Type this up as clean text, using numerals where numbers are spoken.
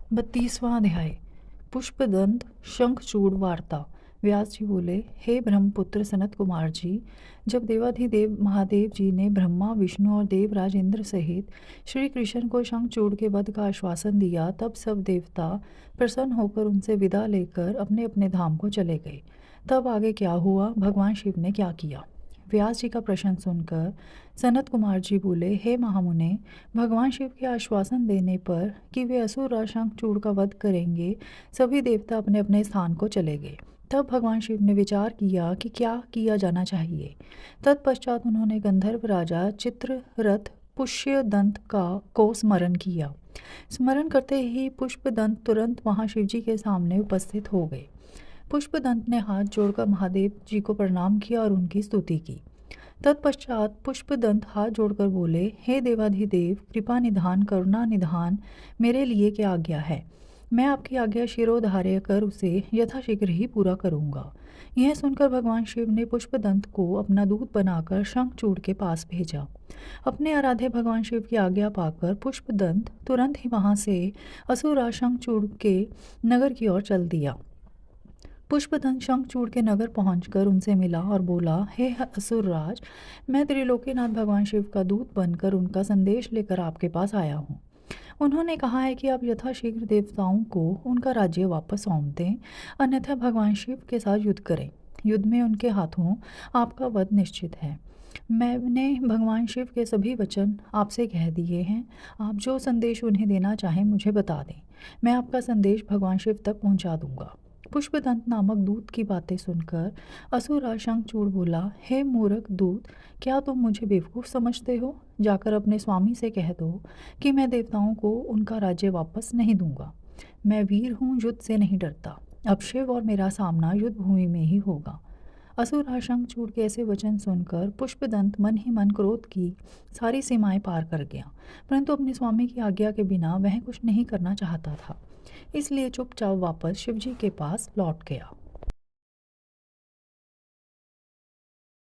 32वां अध्याय। पुष्पदंत शंखचूड़ वार्ता। व्यास जी बोले, हे ब्रह्मपुत्र सनत कुमार जी, जब देवाधिदेव महादेव जी ने ब्रह्मा विष्णु और देवराज इंद्र सहित श्री कृष्ण को शंखचूड़ के वध का आश्वासन दिया, तब सब देवता प्रसन्न होकर उनसे विदा लेकर अपने अपने धाम को चले गए। तब आगे क्या हुआ, भगवान शिव ने क्या किया। व्यास जी का प्रश्न सुनकर सनत कुमार जी बोले, हे महामुने, भगवान शिव के आश्वासन देने पर कि वे असुर राज शंखचूड़ का वध करेंगे, सभी देवता अपने अपने स्थान को चले गए। तब भगवान शिव ने विचार किया कि क्या किया जाना चाहिए। तत्पश्चात उन्होंने गंधर्व राजा चित्ररथ पुष्यदंत को स्मरण किया। स्मरण करते ही पुष्पदंत तुरंत वहां शिवजी के सामने उपस्थित हो गए। पुष्पदंत ने हाथ जोड़कर महादेव जी को प्रणाम किया और उनकी स्तुति की। तत्पश्चात पुष्पदंत हाथ जोड़कर बोले, हे देवाधिदेव, कृपा निधान करुणा निधान, मेरे लिए क्या आज्ञा है। मैं आपकी आज्ञा शिरोधार्य कर उसे यथाशीघ्र ही पूरा करूंगा। यह सुनकर भगवान शिव ने पुष्पदंत को अपना दूत बनाकर शंखचूड़ के पास भेजा। अपने आराध्य भगवान शिव की आज्ञा पाकर पुष्पदंत तुरंत ही वहां से असुर शंखचूड़ के नगर की ओर चल दिया। पुष्पदंत शंखचूड़ के नगर पहुंचकर उनसे मिला और बोला, हे असुरराज, मैं त्रिलोकीनाथ भगवान शिव का दूत बनकर उनका संदेश लेकर आपके पास आया हूँ। उन्होंने कहा है कि आप यथाशीघ्र देवताओं को उनका राज्य वापस सौंप दें, अन्यथा भगवान शिव के साथ युद्ध करें। युद्ध में उनके हाथों आपका वध निश्चित है। मैंने भगवान शिव के सभी वचन आपसे कह दिए हैं। आप जो संदेश उन्हें देना चाहें मुझे बता दें, मैं आपका संदेश भगवान शिव तक पहुंचा दूंगा। पुष्पदंत नामक दूत की बातें सुनकर असुर शंखचूड़ बोला, हे मूर्ख दूत, क्या तुम मुझे बेवकूफ़ समझते हो। जाकर अपने स्वामी से कह दो कि मैं देवताओं को उनका राज्य वापस नहीं दूंगा। मैं वीर हूँ, युद्ध से नहीं डरता। अब शिव और मेरा सामना युद्ध भूमि में ही होगा। असुर शंखचूड़ के ऐसे वचन सुनकर पुष्पदंत मन ही मन क्रोध की सारी सीमाएं पार कर गया, परंतु अपने स्वामी की आज्ञा के बिना वह कुछ नहीं करना चाहता था, इसलिए चुपचाप वापस शिवजी के पास लौट गया।